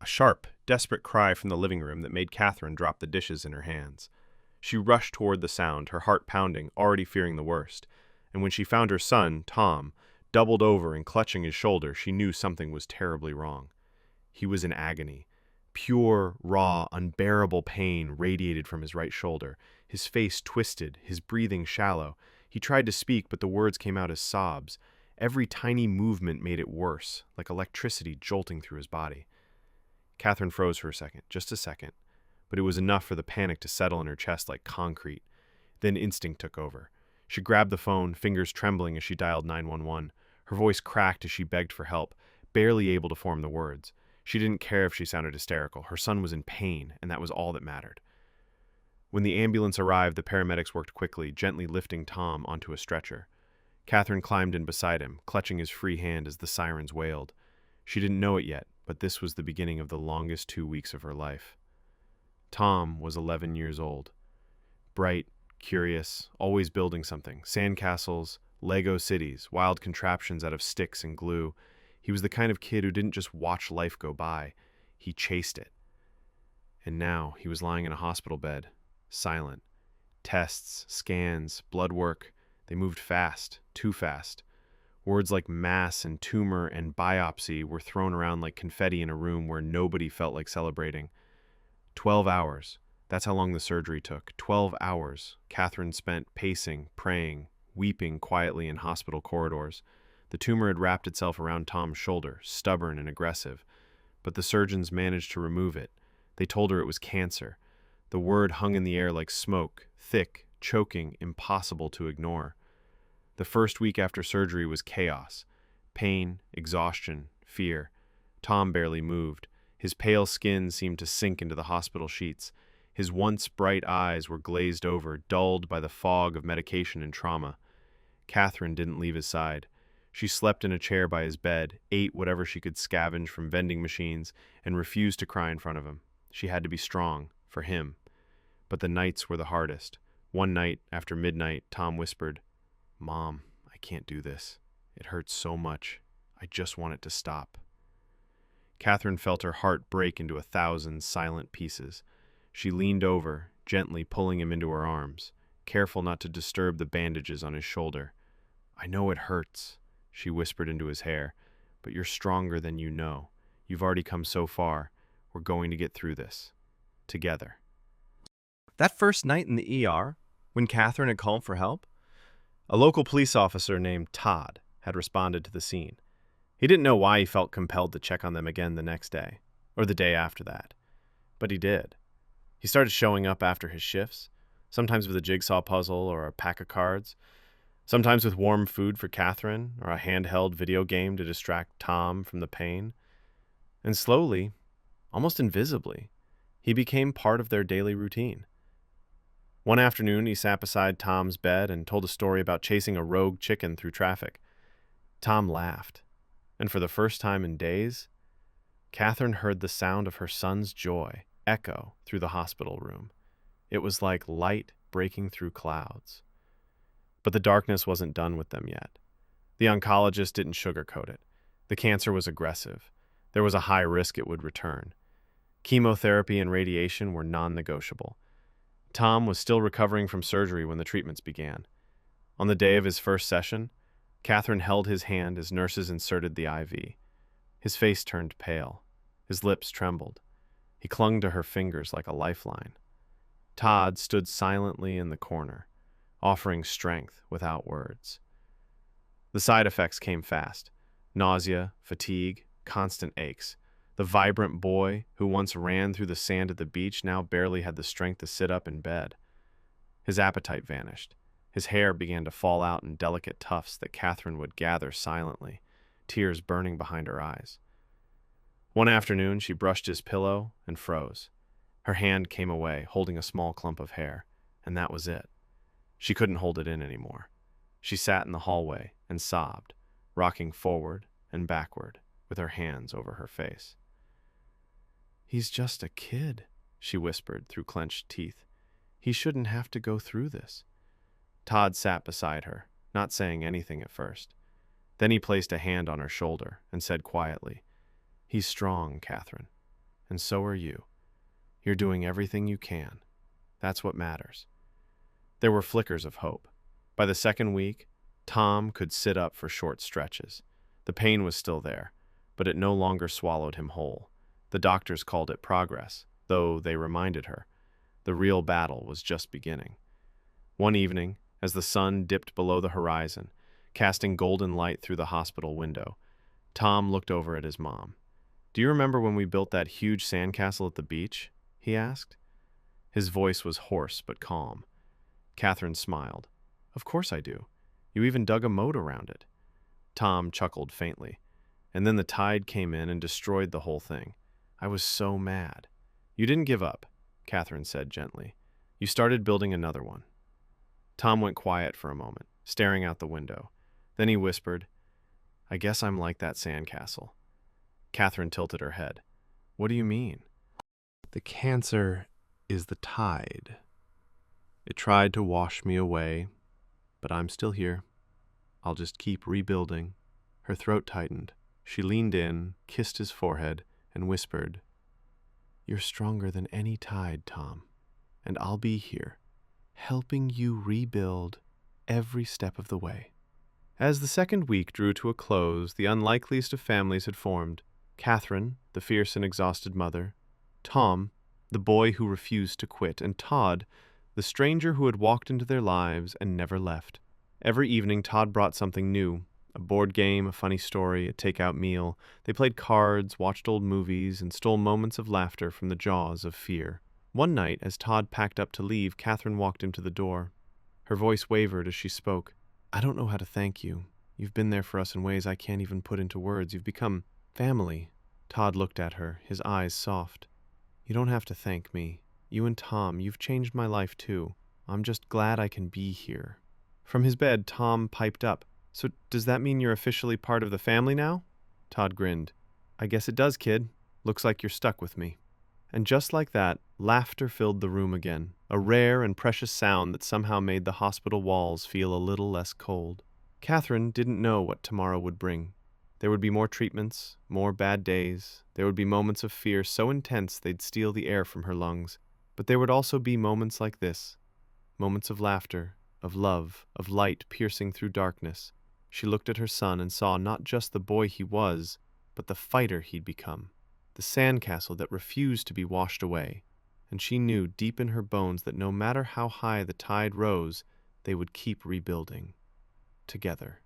A sharp, desperate cry from the living room that made Catherine drop the dishes in her hands. She rushed toward the sound, her heart pounding, already fearing the worst. And when she found her son, Tom, doubled over and clutching his shoulder, she knew something was terribly wrong. He was in agony. Pure, raw, unbearable pain radiated from his right shoulder. His face twisted, his breathing shallow. He tried to speak, but the words came out as sobs. Every tiny movement made it worse, like electricity jolting through his body. Catherine froze for a second, just a second, but it was enough for the panic to settle in her chest like concrete. Then instinct took over. She grabbed the phone, fingers trembling as she dialed 911. Her voice cracked as she begged for help, barely able to form the words. She didn't care if she sounded hysterical. Her son was in pain, and that was all that mattered. When the ambulance arrived, the paramedics worked quickly, gently lifting Tom onto a stretcher. Catherine climbed in beside him, clutching his free hand as the sirens wailed. She didn't know it yet, but this was the beginning of the longest 2 weeks of her life. Tom was 11 years old. Bright, curious, always building something. Sandcastles, Lego cities, wild contraptions out of sticks and glue. He was the kind of kid who didn't just watch life go by, he chased it. And now he was lying in a hospital bed, silent. Tests, scans, blood work, they moved fast, too fast. Words like mass and tumor and biopsy were thrown around like confetti in a room where nobody felt like celebrating. 12 hours. That's how long the surgery took. 12 hours. Catherine spent pacing, praying, weeping quietly in hospital corridors. The tumor had wrapped itself around Tom's shoulder, stubborn and aggressive. But the surgeons managed to remove it. They told her it was cancer. The word hung in the air like smoke, thick, choking, impossible to ignore. The first week after surgery was chaos. Pain, exhaustion, fear. Tom barely moved. His pale skin seemed to sink into the hospital sheets. His once bright eyes were glazed over, dulled by the fog of medication and trauma. Catherine didn't leave his side. She slept in a chair by his bed, ate whatever she could scavenge from vending machines, and refused to cry in front of him. She had to be strong, for him. But the nights were the hardest. One night, after midnight, Tom whispered, "Mom, I can't do this. It hurts so much. I just want it to stop." Catherine felt her heart break into 1,000 silent pieces. She leaned over, gently pulling him into her arms, careful not to disturb the bandages on his shoulder. "I know it hurts," she whispered into his hair, "but you're stronger than you know. You've already come so far. We're going to get through this. Together." That first night in the ER, when Catherine had called for help, a local police officer named Todd had responded to the scene. He didn't know why he felt compelled to check on them again the next day, or the day after that, but he did. He started showing up after his shifts, sometimes with a jigsaw puzzle or a pack of cards, sometimes with warm food for Catherine or a handheld video game to distract Tom from the pain. And slowly, almost invisibly, he became part of their daily routine. One afternoon, he sat beside Tom's bed and told a story about chasing a rogue chicken through traffic. Tom laughed, and for the first time in days, Catherine heard the sound of her son's joy echo through the hospital room. It was like light breaking through clouds. But the darkness wasn't done with them yet. The oncologist didn't sugarcoat it. The cancer was aggressive. There was a high risk it would return. Chemotherapy and radiation were non-negotiable. Tom was still recovering from surgery when the treatments began. On the day of his first session, Catherine held his hand as nurses inserted the IV. His face turned pale. His lips trembled. He clung to her fingers like a lifeline. Todd stood silently in the corner, offering strength without words. The side effects came fast. Nausea, fatigue, constant aches. The vibrant boy who once ran through the sand at the beach now barely had the strength to sit up in bed. His appetite vanished. His hair began to fall out in delicate tufts that Catherine would gather silently, tears burning behind her eyes. One afternoon, she brushed his pillow and froze. Her hand came away, holding a small clump of hair, and that was it. She couldn't hold it in anymore. She sat in the hallway and sobbed, rocking forward and backward with her hands over her face. "He's just a kid," she whispered through clenched teeth. "He shouldn't have to go through this." Todd sat beside her, not saying anything at first. Then he placed a hand on her shoulder and said quietly, "He's strong, Catherine. And so are you. You're doing everything you can. That's what matters. There were flickers of hope. By the second week, Tom could sit up for short stretches. The pain was still there, but it no longer swallowed him whole. The doctors called it progress, though they reminded her the real battle was just beginning. One evening, as the sun dipped below the horizon, casting golden light through the hospital window, Tom looked over at his mom. "Do you remember when we built that huge sandcastle at the beach?" he asked. His voice was hoarse but calm. Catherine smiled. "Of course I do. You even dug a moat around it." Tom chuckled faintly. "And then the tide came in and destroyed the whole thing. I was so mad." "You didn't give up," Catherine said gently. "You started building another one." Tom went quiet for a moment, staring out the window. Then he whispered, "I guess I'm like that sandcastle." Catherine tilted her head. "What do you mean?" "The cancer is the tide. It tried to wash me away, but I'm still here. I'll just keep rebuilding." Her throat tightened. She leaned in, kissed his forehead, and whispered, "You're stronger than any tide, Tom, and I'll be here, helping you rebuild every step of the way." As the second week drew to a close, the unlikeliest of families had formed. Catherine, the fierce and exhausted mother; Tom, the boy who refused to quit; and Todd, the stranger who had walked into their lives and never left. Every evening Todd brought something new, a board game, a funny story, a takeout meal. They played cards, watched old movies, and stole moments of laughter from the jaws of fear. One night, as Todd packed up to leave, Catherine walked him to the door. Her voice wavered as she spoke. "I don't know how to thank you. You've been there for us in ways I can't even put into words. You've become family." Todd looked at her, his eyes soft. "You don't have to thank me. You and Tom, you've changed my life too. I'm just glad I can be here." From his bed, Tom piped up. "So does that mean you're officially part of the family now?" Todd grinned. "I guess it does, kid. Looks like you're stuck with me." And just like that, laughter filled the room again, a rare and precious sound that somehow made the hospital walls feel a little less cold. Catherine didn't know what tomorrow would bring. There would be more treatments, more bad days. There would be moments of fear so intense they'd steal the air from her lungs. But there would also be moments like this, moments of laughter, of love, of light piercing through darkness. She looked at her son and saw not just the boy he was, but the fighter he'd become, the sandcastle that refused to be washed away. And she knew deep in her bones that no matter how high the tide rose, they would keep rebuilding. Together.